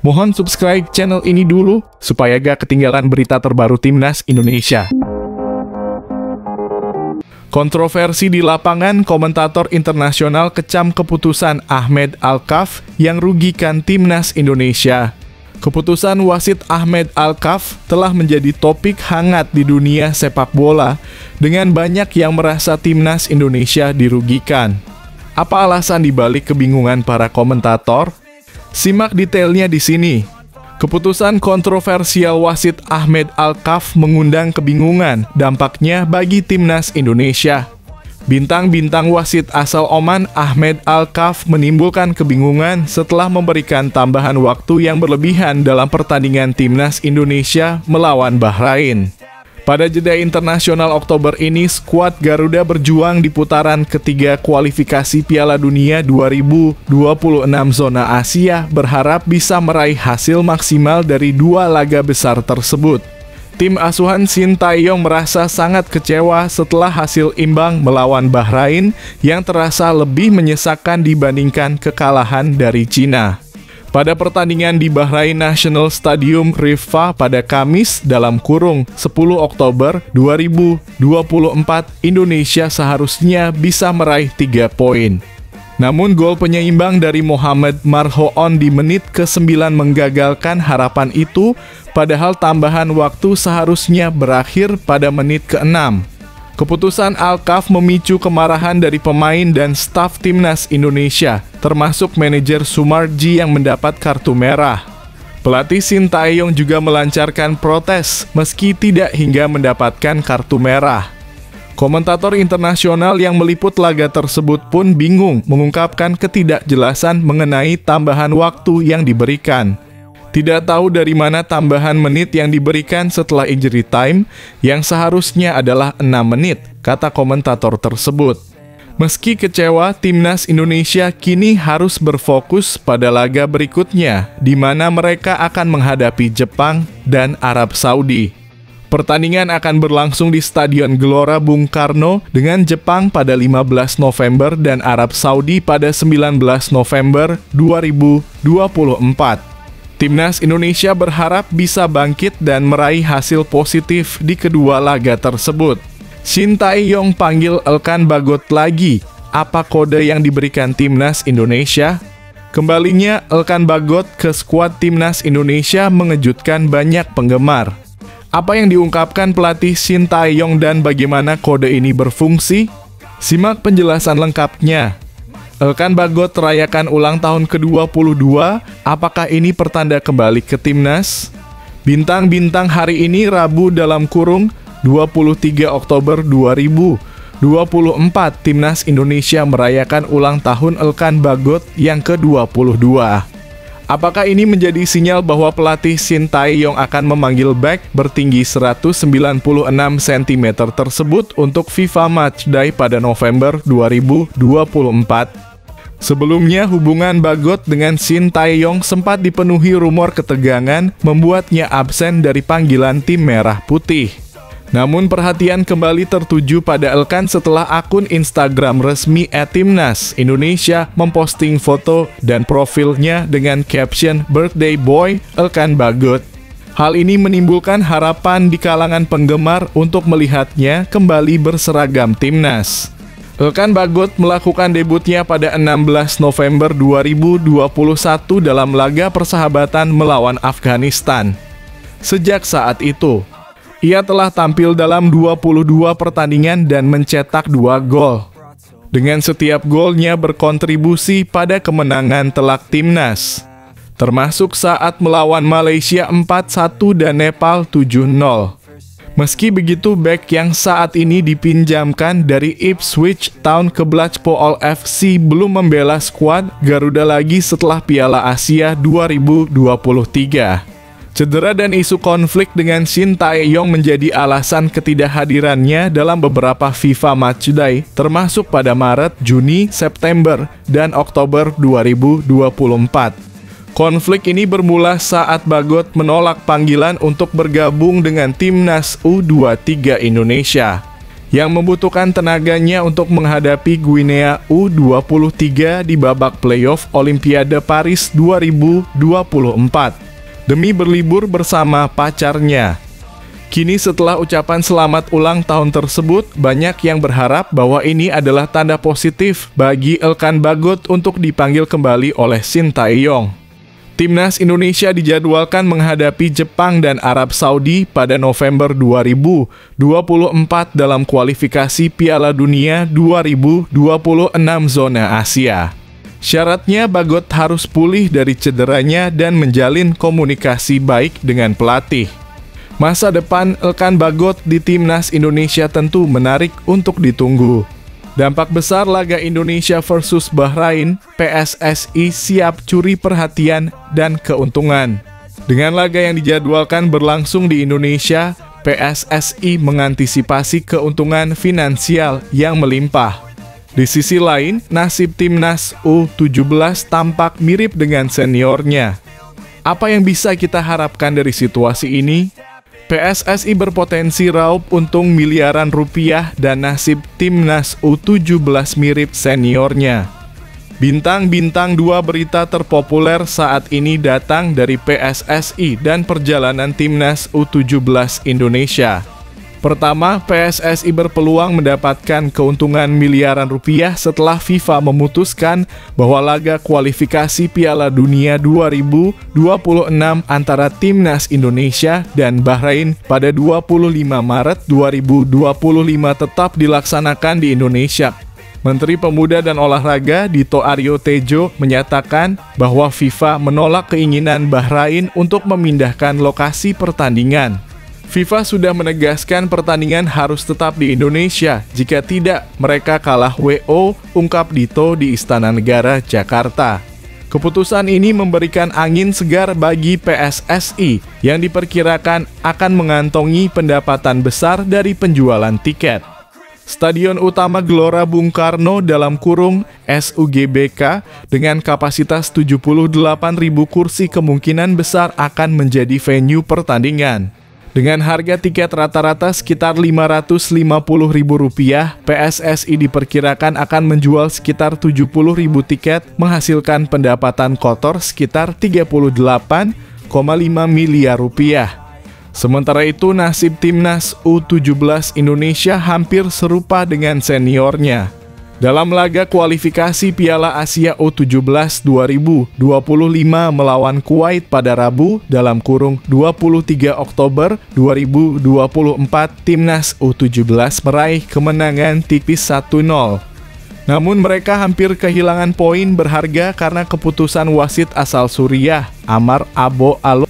Mohon subscribe channel ini dulu, supaya gak ketinggalan berita terbaru Timnas Indonesia. Kontroversi di lapangan, komentator internasional kecam keputusan Ahmed Alkaf yang rugikan Timnas Indonesia. Keputusan wasit Ahmed Alkaf telah menjadi topik hangat di dunia sepak bola, dengan banyak yang merasa Timnas Indonesia dirugikan. Apa alasan dibalik kebingungan para komentator? Simak detailnya di sini. Keputusan kontroversial wasit Ahmed Alkaf mengundang kebingungan dampaknya bagi Timnas Indonesia. Bintang-bintang wasit asal Oman Ahmed Alkaf menimbulkan kebingungan setelah memberikan tambahan waktu yang berlebihan dalam pertandingan Timnas Indonesia melawan Bahrain. Pada jeda internasional Oktober ini, skuad Garuda berjuang di putaran ketiga kualifikasi Piala Dunia 2026 zona Asia, berharap bisa meraih hasil maksimal dari dua laga besar tersebut. Tim asuhan Shin Tae-yong merasa sangat kecewa setelah hasil imbang melawan Bahrain yang terasa lebih menyesakkan dibandingkan kekalahan dari Cina. Pada pertandingan di Bahrain National Stadium Riffa pada Kamis (10 Oktober 2024), Indonesia seharusnya bisa meraih 3 poin. Namun gol penyeimbang dari Mohamed Marhoon di menit ke-9 menggagalkan harapan itu, padahal tambahan waktu seharusnya berakhir pada menit ke-6. Keputusan Alkaf memicu kemarahan dari pemain dan staf Timnas Indonesia, termasuk manajer Sumarji yang mendapat kartu merah. Pelatih Shin Tae-yong juga melancarkan protes, meski tidak hingga mendapatkan kartu merah. Komentator internasional yang meliput laga tersebut pun bingung mengungkapkan ketidakjelasan mengenai tambahan waktu yang diberikan. Tidak tahu dari mana tambahan menit yang diberikan setelah injury time, yang seharusnya adalah 6 menit, kata komentator tersebut. Meski kecewa, Timnas Indonesia kini harus berfokus pada laga berikutnya, di mana mereka akan menghadapi Jepang dan Arab Saudi. Pertandingan akan berlangsung di Stadion Gelora Bung Karno dengan Jepang pada 15 November dan Arab Saudi pada 19 November 2024. Timnas Indonesia berharap bisa bangkit dan meraih hasil positif di kedua laga tersebut. Shin Tae-yong panggil Elkan Bagot lagi. Apa kode yang diberikan Timnas Indonesia? Kembalinya Elkan Bagot ke skuad Timnas Indonesia mengejutkan banyak penggemar. Apa yang diungkapkan pelatih Shin Tae-yong dan bagaimana kode ini berfungsi? Simak penjelasan lengkapnya. Elkan Bagot rayakan ulang tahun ke-22, apakah ini pertanda kembali ke Timnas? Bintang-bintang hari ini Rabu (23 Oktober 2024), Timnas Indonesia merayakan ulang tahun Elkan Bagot yang ke-22. Apakah ini menjadi sinyal bahwa pelatih Shin Tae-yong akan memanggil bek bertinggi 196 cm tersebut untuk FIFA Matchday pada November 2024? Sebelumnya, hubungan Bagot dengan Shin Tae-yong sempat dipenuhi rumor ketegangan, membuatnya absen dari panggilan tim merah putih. Namun perhatian kembali tertuju pada Elkan setelah akun Instagram resmi @Timnas Indonesia memposting foto dan profilnya dengan caption "Birthday Boy Elkan Bagot". Hal ini menimbulkan harapan di kalangan penggemar untuk melihatnya kembali berseragam Timnas. Elkan Bagot melakukan debutnya pada 16 November 2021 dalam laga persahabatan melawan Afghanistan. Sejak saat itu, ia telah tampil dalam 22 pertandingan dan mencetak 2 gol. Dengan setiap golnya berkontribusi pada kemenangan telak Timnas, termasuk saat melawan Malaysia 4-1 dan Nepal 7-0. Meski begitu, bek yang saat ini dipinjamkan dari Ipswich Town ke Blackpool FC belum membela skuad Garuda lagi setelah Piala Asia 2023. Cedera dan isu konflik dengan Shin Tae-yong menjadi alasan ketidakhadirannya dalam beberapa FIFA Matchday, termasuk pada Maret, Juni, September, dan Oktober 2024. Konflik ini bermula saat Bagot menolak panggilan untuk bergabung dengan Timnas U23 Indonesia. yang membutuhkan tenaganya untuk menghadapi Guinea U23 di babak playoff Olimpiade Paris 2024 demi berlibur bersama pacarnya. Kini setelah ucapan selamat ulang tahun tersebut, banyak yang berharap bahwa ini adalah tanda positif bagi Elkan Bagot untuk dipanggil kembali oleh Sintayong. Timnas Indonesia dijadwalkan menghadapi Jepang dan Arab Saudi pada November 2024 dalam kualifikasi Piala Dunia 2026 zona Asia. Syaratnya Bagot harus pulih dari cederanya dan menjalin komunikasi baik dengan pelatih. Masa depan Elkan Bagot di Timnas Indonesia tentu menarik untuk ditunggu. Dampak besar laga Indonesia versus Bahrain, PSSI siap curi perhatian dan keuntungan. Dengan laga yang dijadwalkan berlangsung di Indonesia, PSSI mengantisipasi keuntungan finansial yang melimpah. Di sisi lain, nasib Timnas U17 tampak mirip dengan seniornya. Apa yang bisa kita harapkan dari situasi ini? PSSI berpotensi raup untung miliaran rupiah dan nasib Timnas U17 mirip seniornya. Bintang-bintang dua berita terpopuler saat ini datang dari PSSI dan perjalanan Timnas U17 Indonesia. Pertama, PSSI berpeluang mendapatkan keuntungan miliaran rupiah setelah FIFA memutuskan bahwa laga kualifikasi Piala Dunia 2026 antara Timnas Indonesia dan Bahrain pada 25 Maret 2025 tetap dilaksanakan di Indonesia. Menteri Pemuda dan Olahraga Dito Aryo Tejo menyatakan bahwa FIFA menolak keinginan Bahrain untuk memindahkan lokasi pertandingan. FIFA sudah menegaskan pertandingan harus tetap di Indonesia, jika tidak mereka kalah WO, ungkap Dito di Istana Negara, Jakarta. Keputusan ini memberikan angin segar bagi PSSI yang diperkirakan akan mengantongi pendapatan besar dari penjualan tiket. Stadion utama Gelora Bung Karno dalam kurung SUGBK dengan kapasitas 78.000 kursi kemungkinan besar akan menjadi venue pertandingan. Dengan harga tiket rata-rata sekitar Rp550.000, PSSI diperkirakan akan menjual sekitar 70.000 tiket, menghasilkan pendapatan kotor sekitar 38,5 miliar rupiah. Sementara itu, nasib Timnas U17 Indonesia hampir serupa dengan seniornya. Dalam laga kualifikasi Piala Asia U17 2025 melawan Kuwait pada Rabu dalam kurung 23 Oktober 2024, Timnas U17 meraih kemenangan tipis 1-0. Namun mereka hampir kehilangan poin berharga karena keputusan wasit asal Suriah, Amar Abo Alo